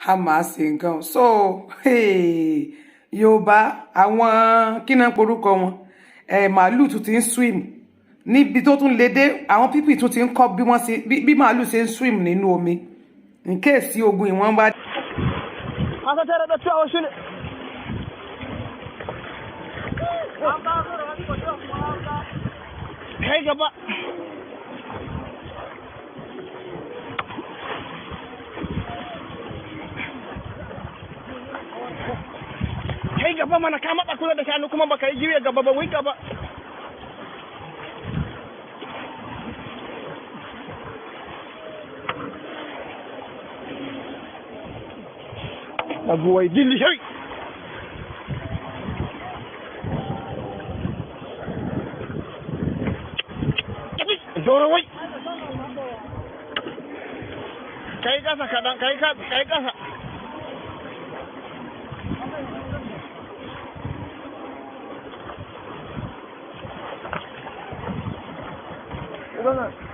a máa ṣe nǹkan so Yorùbá àwọn kí náà porúkọ wọn màálù tún ti ń swim níbi tó tún lè dé àwọn pípì tún ti ń kọ́ bí wọ́n ṣe bí màálù ṣe ń swim nínú omi in case ogun ìwọ̀n bá. Kai gaba. Kai gaba mana ka matsa kula da shanu kuma baka yi jiya gaba ba wai gaba. Abuwai dilli shai. Doro wai. Kai kasa kadan, kai kasa. Udah